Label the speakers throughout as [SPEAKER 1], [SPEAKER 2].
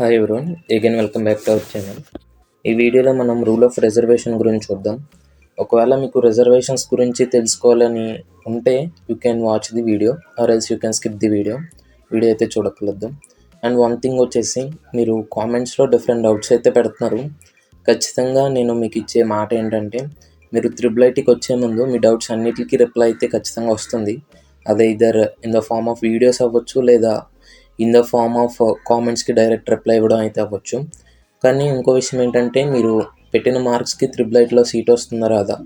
[SPEAKER 1] Hi everyone, again welcome back to our channel. ఈ వీడియోలో మనం రూల్ ఆఫ్ రిజర్వేషన్ గురించి చూద్దాం. ఒకవేళ మీకు రిజర్వేషన్స్ గురించి తెలుసుకోవాలని ఉంటే you can watch the video or else you can skip the video అయితే చూడకూడదు. అండ్ వన్ థింగ్ వచ్చేసి, మీరు కామెంట్స్లో డిఫరెంట్ డౌట్స్ అయితే పెడుతున్నారు. ఖచ్చితంగా నేను మీకు ఇచ్చే మాట ఏంటంటే, మీరు IIITకి వచ్చే ముందు మీ డౌట్స్ అన్నిటికీ రిప్లై అయితే ఖచ్చితంగా వస్తుంది. అదే either in the form of videos అవ్వచ్చు, లేదా ఇన్ ద ఫార్మ్ ఆఫ్ కామెంట్స్కి డైరెక్ట్ రిప్లై ఇవ్వడం అయితే అవ్వచ్చు. కానీ ఇంకో విషయం ఏంటంటే, మీరు పెట్టిన మార్క్స్కి IIITలో సీట్ వస్తుందా రాదా,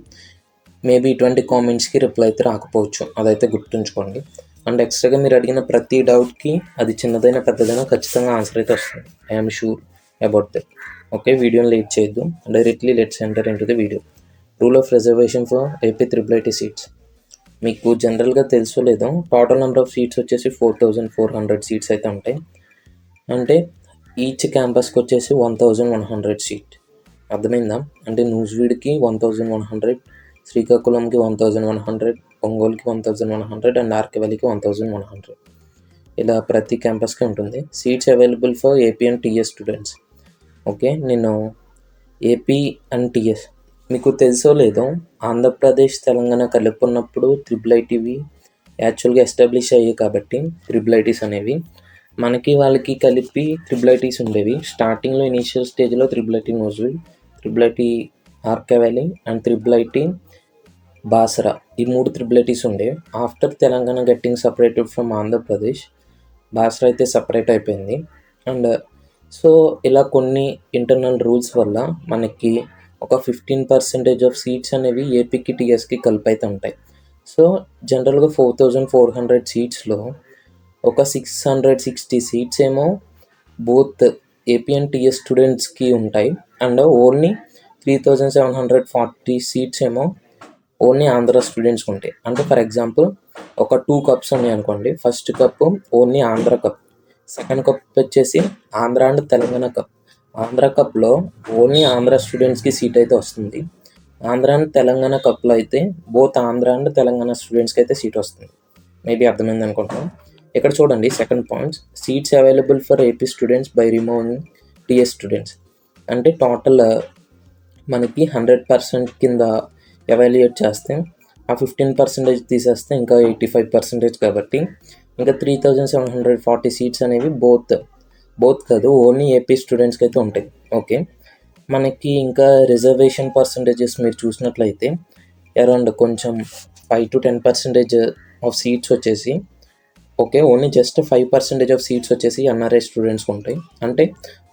[SPEAKER 1] మేబీ ఇటువంటి కామెంట్స్కి రిప్లై అయితే రాకపోవచ్చు, అదైతే గుర్తుంచుకోండి. అండ్ ఎక్స్ట్రాగా మీరు అడిగిన ప్రతి డౌట్కి అది చిన్నదైనా పెద్దదైనా ఖచ్చితంగా ఆన్సర్ అయితే వస్తుంది. I'm sure about that. Okay, వీడియోని లేట్ చేయొద్దు, directly let's enter in to the video. Rule of reservation for AP IIIT seats. మీకు జనరల్గా తెలుసో లేదో, టోటల్ నెంబర్ ఆఫ్ సీట్స్ వచ్చేసి 4400 సీట్స్ అయితే ఉంటాయి. అంటే ఈచ్ క్యాంపస్కి వచ్చేసి 1100 సీట్. అర్థమైందా? అంటే నూజివీడ్కి 1100, శ్రీకాకుళంకి 1100, ఒంగోలుకి 1100 అండ్ ఆర్కేవెల్లికి 1100. ఇలా ప్రతి క్యాంపస్కి ఉంటుంది. Seats available for AP and TS students. Okay, నేను ఏపీ అండ్ టీఎస్, మీకు తెలుసో లేదో, ఆంధ్రప్రదేశ్ తెలంగాణ కలుపుకున్నప్పుడు IIITవి యాక్చువల్గా ఎస్టాబ్లిష్ అయ్యాయి. కాబట్టి IIITస్ అనేవి మనకి వాళ్ళకి కలిపి IIITస్ ఉండేవి. స్టార్టింగ్లో ఇనీషియల్ స్టేజ్లో IIIT Nuzvid, IIIT ఆర్కేవెల్లీ and IIIT Basara, ఈ 3 IIITస్ ఉండేవి. After Telangana getting separated from Andhra Pradesh, Basara అయితే సపరేట్ అయిపోయింది. అండ్ సో ఇలా కొన్ని ఇంటర్నల్ రూల్స్ వల్ల మనకి ఒక 15% ఆఫ్ సీట్స్ అనేవి ఏపీకి టీఎస్కి కలిపి అయితే ఉంటాయి. సో జనరల్గా 4400 సీట్స్లో ఒక 660 సీట్స్ ఏమో బోత్ ఏపీ అండ్ టీఎస్ స్టూడెంట్స్కి ఉంటాయి. అండ్ ఓన్లీ 3740 సీట్స్ ఏమో ఓన్లీ ఆంధ్ర స్టూడెంట్స్కి ఉంటాయి. అంటే ఫర్ ఎగ్జాంపుల్ ఒక 2 కప్స్ ఉన్నాయి అనుకోండి. First cup only Andhra cup, second cup వచ్చేసి ఆంధ్ర అండ్ తెలంగాణ కప్. ఆంధ్ర కప్లో ఓన్లీ ఆంధ్ర స్టూడెంట్స్కి సీట్ అయితే వస్తుంది. ఆంధ్ర అండ్ తెలంగాణ కప్లో అయితే బోత్ ఆంధ్ర అండ్ తెలంగాణ స్టూడెంట్స్కి అయితే సీట్ వస్తుంది. మేబీ అర్థమైంది అనుకుంటున్నాను. ఇక్కడ చూడండి, second points, seats available for AP students by removing TS students. అంటే టోటల్ మనకి 100% కింద ఎవాల్యుయేట్ చేస్తే ఆ 15% తీసేస్తే ఇంకా 85% కాబట్టి ఇంకా 3740 సీట్స్ అనేవి బోత్ కాదు, ఓన్లీ ఏపీ స్టూడెంట్స్కి అయితే ఉంటాయి. ఓకే, మనకి ఇంకా రిజర్వేషన్ పర్సంటేజెస్ మీరు చూసినట్లయితే అరౌండ్ కొంచెం 5 to 10% ఆఫ్ సీట్స్ వచ్చేసి, okay, only just 5% of seats వచ్చేసి ఎన్ఆర్ఐ స్టూడెంట్స్కి ఉంటాయి. అంటే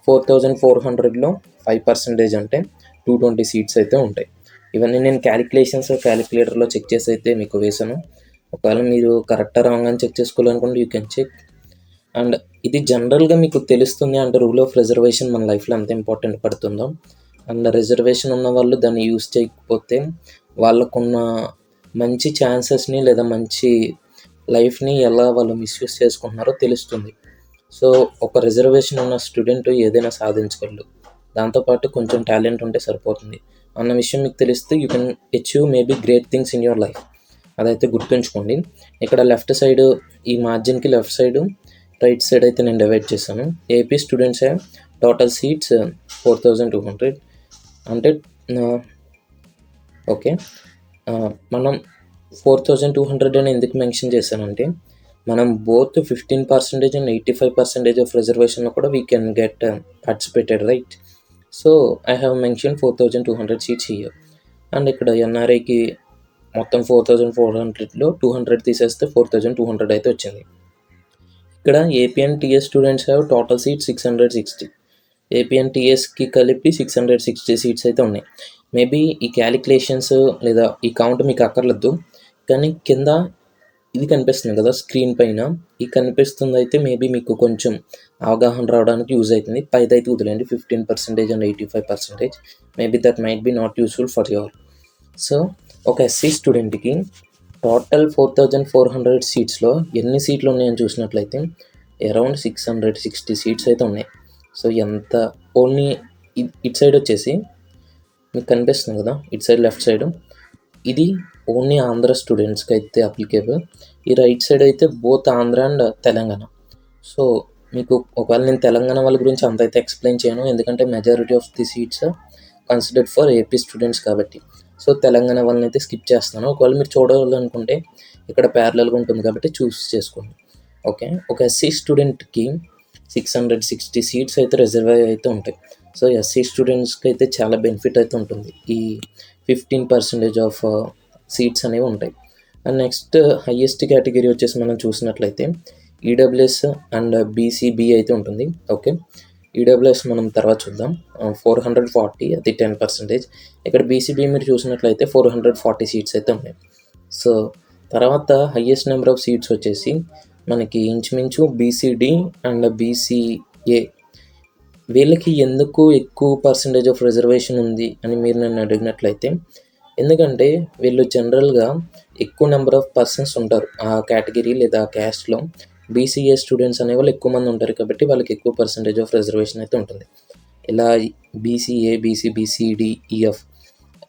[SPEAKER 1] 4400లో 5% అంటే 220 సీట్స్ అయితే ఉంటాయి. ఇవన్నీ నేను క్యాలిక్యులేటర్లో చెక్ చేసి అయితే మీకు వేసాను. ఒకవేళ మీరు కరెక్టా రాంగ్ అని చెక్ చేసుకోవాలనుకుంటే యూ కెన్ చెక్. అండ్ ఇది జనరల్గా మీకు తెలుస్తుంది. అంటే రూల్ ఆఫ్ రిజర్వేషన్ మన లైఫ్లో ఎంత ఇంపార్టెంట్ పడుతుందో. అండ్ రిజర్వేషన్ ఉన్న వాళ్ళు దాన్ని యూజ్ చేయకపోతే వాళ్ళకున్న మంచి ఛాన్సెస్ని లేదా మంచి లైఫ్ని ఎలా వాళ్ళు మిస్యూజ్ చేసుకుంటున్నారో తెలుస్తుంది. సో ఒక రిజర్వేషన్ ఉన్న స్టూడెంట్ ఏదైనా సాధించగలడు. దాంతోపాటు కొంచెం టాలెంట్ ఉంటే సరిపోతుంది అన్న విషయం మీకు తెలిస్తే you can achieve maybe great things in your life. అదైతే గుర్తుంచుకోండి. ఇక్కడ లెఫ్ట్ సైడ్, ఈ మార్జిన్కి లెఫ్ట్ సైడ్, రైట్ సైడ్ అయితే నేను డివైడ్ చేశాను. AP students total seats 4200. అంటే ఓకే, మనం 4200 అని ఎందుకు మెన్షన్ చేశానంటే, మనం బోత్ 15% అండ్ 85% ఆఫ్ రిజర్వేషన్లో కూడా we can get participated, right? So I have mention 4200 seats here. And ఇక్కడ ఎన్ఆర్ఐకి మొత్తం 4400లో 200 తీసేస్తే 4200 అయితే వచ్చింది. ఇక్కడ AP and TS students have total seats 660. AP and టీఎస్కి కలిపి 660 సీట్స్ అయితే ఉన్నాయి. మేబీ ఈ క్యాలిక్యులేషన్స్ లేదా ఈ కౌంట్ మీకు అక్కర్లేదు, కానీ కింద ఇది కనిపిస్తుంది కదా స్క్రీన్ పైన, ఈ కనిపిస్తుంది అయితే మేబీ మీకు కొంచెం అవగాహన రావడానికి యూజ్ అవుతుంది. పైది అయితే వదిలేండి, 15% and 85%. Maybe that might be not useful for your. So ఒక ఎస్సీ స్టూడెంట్కి టోటల్ 4400 సీట్స్లో ఎన్ని సీట్లు ఉన్నాయని చూసినట్లయితే అరౌండ్ 660 సీట్స్ అయితే ఉన్నాయి. సో ఎంత ఓన్లీ ఇటు సైడ్ వచ్చేసి మీకు కనిపిస్తుంది కదా, ఇటు సైడ్ లెఫ్ట్ సైడ్, ఇది ఓన్లీ ఆంధ్ర స్టూడెంట్స్కి అయితే అప్లికేబుల్. ఈ రైట్ సైడ్ అయితే both Andhra and Telangana. So మీకు ఒకవేళ నేను తెలంగాణ వాళ్ళ గురించి అంత అయితే ఎక్స్ప్లెయిన్ చేయను, ఎందుకంటే majority of the seats considered for AP students కాబట్టి. సో తెలంగాణ వాళ్ళని అయితే స్కిప్ చేస్తాను. ఒకవేళ మీరు చూడాలనుకుంటే ఇక్కడ ప్యారలల్గా ఉంటుంది కాబట్టి చూస్ చేసుకోండి. ఓకే, ఒక ఎస్సీ స్టూడెంట్కి 660 సీట్స్ అయితే రిజర్వ్ అయితే ఉంటాయి. సో ఎస్సీ స్టూడెంట్స్కి అయితే చాలా బెనిఫిట్ అయితే ఉంటుంది. ఈ 15% ఆఫ్ సీట్స్ అనేవి ఉంటాయి. అండ్ నెక్స్ట్ హైయెస్ట్ కేటగిరీ వచ్చేసి మనం చూసినట్లయితే ఈడబ్ల్యూఎస్ అండ్ బీసీబీ అయితే ఉంటుంది. ఓకే, ఈడబ్ల్యూఎస్ మనం తర్వాత చూద్దాం. 440 అది 10%. ఇక్కడ బీసీబీ మీరు చూసినట్లయితే 440 సీట్స్ అయితే ఉన్నాయి. సో తర్వాత హైయెస్ట్ నెంబర్ ఆఫ్ సీట్స్ వచ్చేసి మనకి ఇంచుమించు బీసీడీ అండ్ బీసీఏ, వీళ్ళకి ఎందుకు ఎక్కువ పర్సంటేజ్ ఆఫ్ రిజర్వేషన్ ఉంది అని మీరు నన్ను అడిగినట్లయితే, ఎందుకంటే వీళ్ళు జనరల్గా ఎక్కువ నెంబర్ ఆఫ్ పర్సన్స్ ఉంటారు ఆ కేటగిరీ లేదా క్యాస్ట్లో. బీసీఏ స్టూడెంట్స్ అనేవాళ్ళు ఎక్కువ మంది ఉంటారు కాబట్టి వాళ్ళకి ఎక్కువ పర్సంటేజ్ ఆఫ్ రిజర్వేషన్ అయితే ఉంటుంది. ఇలా బీసీఏ, బీసీబీ, సిడి, ఈఎఫ్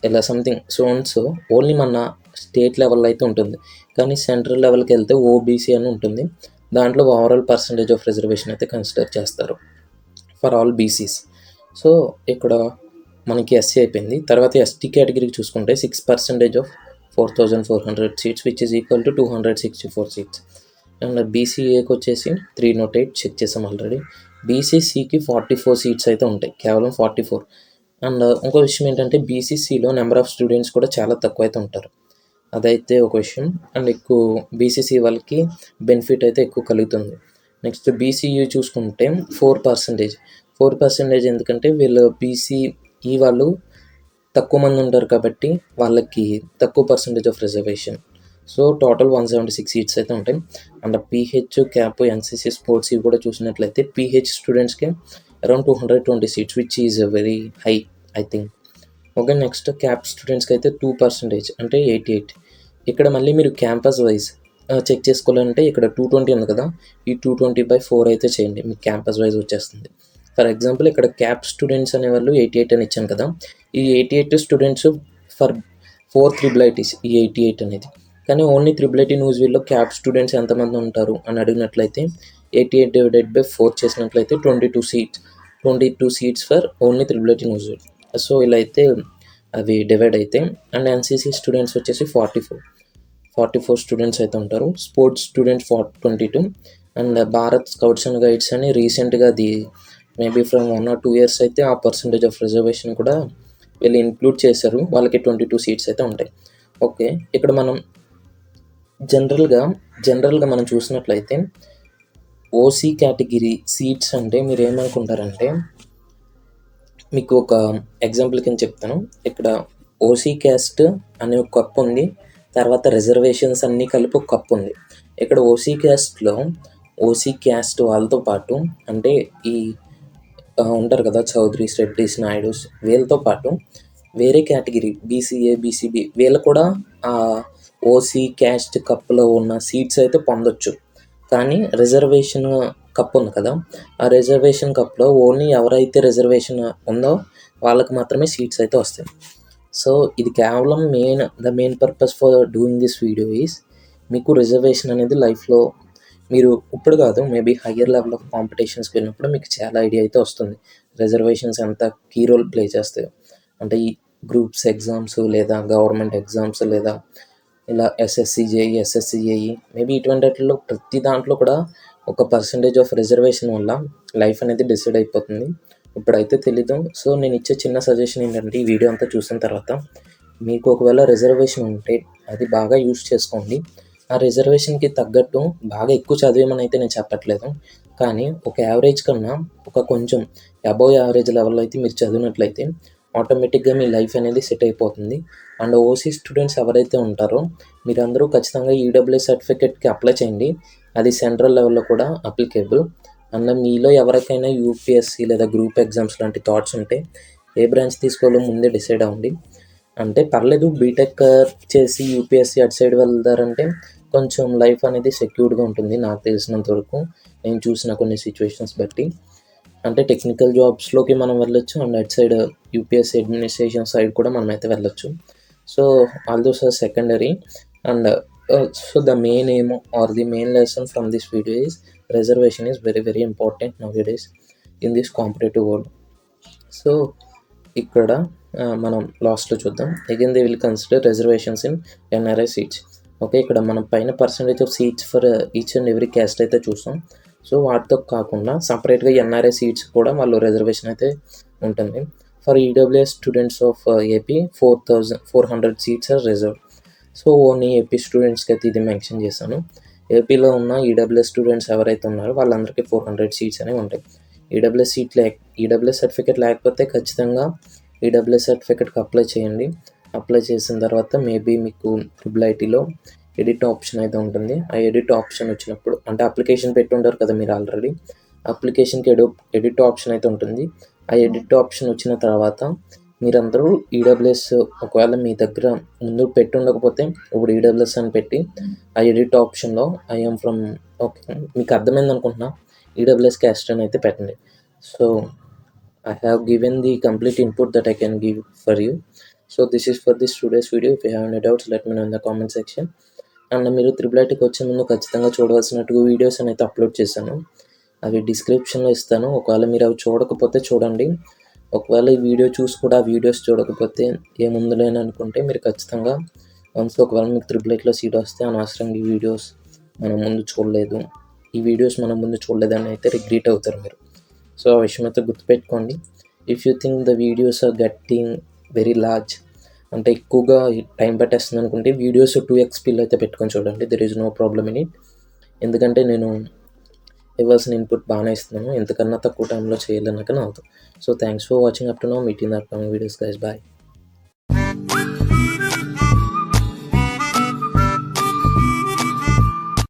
[SPEAKER 1] ఇలా సంథింగ్ సో ఓన్లీ మన స్టేట్ లెవెల్లో అయితే ఉంటుంది. కానీ సెంట్రల్ లెవెల్కి వెళ్తే ఓబీసీ అని ఉంటుంది. దాంట్లో ఓవరాల్ పర్సంటేజ్ ఆఫ్ రిజర్వేషన్ అయితే కన్సిడర్ చేస్తారు ఫర్ ఆల్ బీసీస్. సో ఇక్కడ మనకి ఎస్సీ అయిపోయింది. తర్వాత ఎస్టీ కేటగిరీకి చూసుకుంటే 6% of 4400 seats which is equal to 264 seats. And బీసీఏకి వచ్చేసి 308 చెక్ చేసాం ఆల్రెడీ. బీసీసీకి 44 సీట్స్ అయితే ఉంటాయి, కేవలం 44. అండ్ ఇంకో విషయం ఏంటంటే బీసీసీలో నెంబర్ ఆఫ్ స్టూడెంట్స్ కూడా చాలా తక్కువ అయితే ఉంటారు, అదైతే ఒక విషయం. అండ్ ఎక్కువ బీసీసీ వాళ్ళకి బెనిఫిట్ అయితే ఎక్కువ కలుగుతుంది. నెక్స్ట్ బీసీయూ చూసుకుంటే 4%. ఎందుకంటే వీళ్ళు బీసీఈ వాళ్ళు తక్కువ మంది ఉంటారు కాబట్టి వాళ్ళకి తక్కువ percentage of reservation. So total 176 seats అయితే ఉంటాయి. And pH, cap, NCC, sports ఇవి కూడా చూసినట్లయితే పీహెచ్ స్టూడెంట్స్కి around 220 seats which is very high I think. Okay, next cap స్టూడెంట్స్కి అయితే 2% అంటే 88. ఇక్కడ మళ్ళీ మీరు క్యాంపస్ వైజ్ చెక్ చేసుకోవాలంటే ఇక్కడ 220 ఉంది కదా, ఈ 220/4 అయితే చేయండి, మీకు క్యాంపస్ వైజ్ వచ్చేస్తుంది. ఫర్ ఎగ్జాంపుల్ ఇక్కడ క్యాప్ స్టూడెంట్స్ అనేవాళ్ళు 88 అని ఇచ్చాను కదా, ఈ 88 స్టూడెంట్స్ ఫర్ 4 ట్రిపుల్ ఐటీస్ ఈ 88 అనేది. కానీ ఓన్లీ ట్రిపుల్ ఐటీ న్యూస్వీల్లో క్యాప్ స్టూడెంట్స్ ఎంతమంది ఉంటారు అని అడిగినట్లయితే 88/4 చేసినట్లయితే 22 seats for only triple IT Nuzvid. So ఇలా అయితే అవి డివైడ్ అయితే. అండ్ ఎన్సీసీ స్టూడెంట్స్ వచ్చేసి 44 స్టూడెంట్స్ అయితే ఉంటారు. Sports students 22. And Bharat scouts and guides అని రీసెంట్గా అది మేబీ ఫ్రమ్ 1 or 2 years అయితే ఆ పర్సంటేజ్ ఆఫ్ రిజర్వేషన్ కూడా వీళ్ళు ఇంక్లూడ్ చేశారు, వాళ్ళకి 22 సీట్స్ అయితే ఉంటాయి. ఓకే, ఇక్కడ మనం జనరల్గా మనం చూసినట్లయితే ఓసీ కేటగిరీ సీట్స్ అంటే మీరు ఏమనుకుంటారంటే, మీకు ఒక ఎగ్జాంపుల్ కింద చెప్తాను. ఇక్కడ ఓసీ క్యాస్ట్ అనే ఒక కప్ ఉంది, తర్వాత రిజర్వేషన్స్ అన్నీ కలిపి ఒక కప్ ఉంది. ఇక్కడ ఓసీ క్యాస్ట్ వాళ్ళతో పాటు అంటే ఈ ఉంటారు కదా చౌదరీస్, రెడ్డిస్, నాయుడుస్, వీళ్ళతో పాటు వేరే కేటగిరీ బీసీఏ, బీసీబీ వీళ్ళు కూడా ఆ ఓసీ క్యాస్ట్ కప్లో ఉన్న సీట్స్ అయితే పొందొచ్చు. కానీ రిజర్వేషన్ కప్ ఉంది కదా, ఆ రిజర్వేషన్ కప్లో ఓన్లీ ఎవరైతే రిజర్వేషన్ ఉందో వాళ్ళకి మాత్రమే సీట్స్ అయితే వస్తాయి. సో ఇది కేవలం the main purpose for doing this video is మీకు రిజర్వేషన్ అనేది లైఫ్లో మీరు ఇప్పుడు కాదు మేబీ హయ్యర్ లెవెల్ ఆఫ్ కాంపిటీషన్స్కి వెళ్ళినప్పుడు మీకు చాలా ఐడియా అయితే వస్తుంది రిజర్వేషన్స్ ఎంత కీ రోల్ ప్లే చేస్తాయో. అంటే ఈ గ్రూప్స్ ఎగ్జామ్స్ లేదా గవర్నమెంట్ ఎగ్జామ్స్ లేదా ఇలా SSC JEE, SSC JEE maybe ఇటువంటి వాటిల్లో ప్రతి దాంట్లో కూడా ఒక పర్సంటేజ్ ఆఫ్ రిజర్వేషన్ వల్ల లైఫ్ అనేది డిసైడ్ అయిపోతుంది. ఇప్పుడైతే తెలీదు. సో నేను ఇచ్చే చిన్న సజెషన్ ఏంటంటే ఈ వీడియో అంతా చూసిన తర్వాత మీకు ఒకవేళ రిజర్వేషన్ ఉంటే అది బాగా యూజ్ చేసుకోండి. ఆ రిజర్వేషన్కి తగ్గట్టు బాగా ఎక్కువ చదివేమని అయితే నేను చెప్పట్లేదు, కానీ ఒక యావరేజ్ కన్నా ఒక కొంచెం అబవ్ యావరేజ్ లెవెల్లో అయితే మీరు చదివినట్లయితే ఆటోమేటిక్గా మీ లైఫ్ అనేది సెట్ అయిపోతుంది. అండ్ ఓసీ స్టూడెంట్స్ ఎవరైతే ఉంటారో మీరందరూ ఖచ్చితంగా ఈడబ్ల్యూఎస్ సర్టిఫికేట్కి అప్లై చేయండి, అది సెంట్రల్ లెవెల్లో కూడా అప్లికేబుల్. అండ్ మీలో ఎవరికైనా యూపీఎస్సీ లేదా గ్రూప్ ఎగ్జామ్స్ లాంటి థాట్స్ ఉంటే ఏ బ్రాంచ్ తీసుకోవాలో ముందే డిసైడ్ అవ్వండి. అంటే పర్లేదు బీటెక్ చేసి యూపీఎస్సీ అటు సైడ్ వెళ్తారంటే కొంచెం లైఫ్ అనేది సెక్యూర్డ్గా ఉంటుంది నాకు తెలిసినంత వరకు, నేను చూసిన కొన్ని సిచ్యువేషన్స్ బట్టి. అంటే టెక్నికల్ జాబ్స్లోకి మనం వెళ్ళొచ్చు అండ్ అటు సైడ్ యూపీఎస్సీ అడ్మినిస్ట్రేషన్ సైడ్ కూడా మనం అయితే వెళ్ళొచ్చు. So all those are secondary. And so the main aim are the main lesson from this video is reservation is very very important nowadays in this competitive world. So ఇక్కడ మనం లాస్ట్లో చూద్దాం. Again they will consider reservations in NRI seats. Okay, ఇక్కడ మనం పైన percentage of seats for each and every caste అయితే చూస్తాం. So వాటితో కాకుండా సపరేట్గా ఎన్ఆర్ఐ సీట్స్ కూడా వాళ్ళు రిజర్వేషన్ అయితే ఉంటుంది. For EWS students of AP 400 seats are reserve. So only AP స్టూడెంట్స్కి అయితే ఇది మెన్షన్ చేశాను. ఏపీలో ఉన్న ఈడబ్ల్యూఎస్ స్టూడెంట్స్ ఎవరైతే ఉన్నారో వాళ్ళందరికీ 400 సీట్స్ అనేవి ఉంటాయి. ఈడబ్ల్యూఎస్ సర్టిఫికేట్ లేకపోతే ఖచ్చితంగా ఈడబ్ల్యూఎస్ సర్టిఫికేట్కి అప్లై చేయండి. అప్లై చేసిన తర్వాత మేబీ మీకు ట్రిపుల్ ఐటీలో ఎడిట్ ఆప్షన్ అయితే ఉంటుంది. ఆ ఎడిట్ ఆప్షన్ వచ్చినప్పుడు, అంటే అప్లికేషన్ పెట్టి ఉంటారు కదా మీరు ఆల్రెడీ, అప్లికేషన్కి ఎడిట్ ఆప్షన్ అయితే ఉంటుంది. ఆ ఎడిట్ ఆప్షన్ వచ్చిన తర్వాత మీరందరూ ఈడబ్ల్యూఎస్ ఒకవేళ మీ దగ్గర ముందు పెట్టి ఉండకపోతే ఇప్పుడు ఈడబ్ల్యూఎస్ అని పెట్టి ఆ ఎడిట్ ఆప్షన్లో ఐఎమ్ ఫ్రమ్, ఓకే మీకు అర్థమైంది అనుకుంటున్నా, ఈడబ్ల్యూఎస్ క్యాస్ట్ అని అయితే పెట్టండి. So I have given the complete input that I can give for you. So this is for this today's video. If you have any doubts, let me know in the comment section. And మీరు triple ఐటీకి వచ్చే ముందు ఖచ్చితంగా చూడవలసిన 2 videos అయితే upload చేశాను. అవి డిస్క్రిప్షన్లో ఇస్తాను. ఒకవేళ మీరు అవి చూడకపోతే చూడండి. ఒకవేళ ఈ వీడియో చూసి కూడా ఆ వీడియోస్ చూడకపోతే ఏముందులే అని అనుకుంటే మీరు ఖచ్చితంగా వన్స్ ఒకవేళ మీకు త్రిబుల్ ఐటీలో సీట్ వస్తే అనవసరంగా ఈ వీడియోస్ మనం ముందు చూడలేదు, ఈ వీడియోస్ మనం ముందు చూడలేదని అయితే రిగ్రెట్ అవుతారు మీరు. సో ఆ విషయం అయితే గుర్తుపెట్టుకోండి. If you think the videos are getting very large, అంటే ఎక్కువగా టైం పట్టేస్తుంది అనుకుంటే వీడియోస్ 2x స్పీడ్ అయితే పెట్టుకొని చూడండి. There is no problem in it. ఎందుకంటే నేను ఇవ్వాల్సిన ఇన్పుట్ బాగానే ఇస్తున్నాను, ఎంతకన్నా తక్కువ టైంలో చేయాలన్నాక అవుతుంది. So thanks for watching up to now. Meet in the upcoming videos guys. Bye.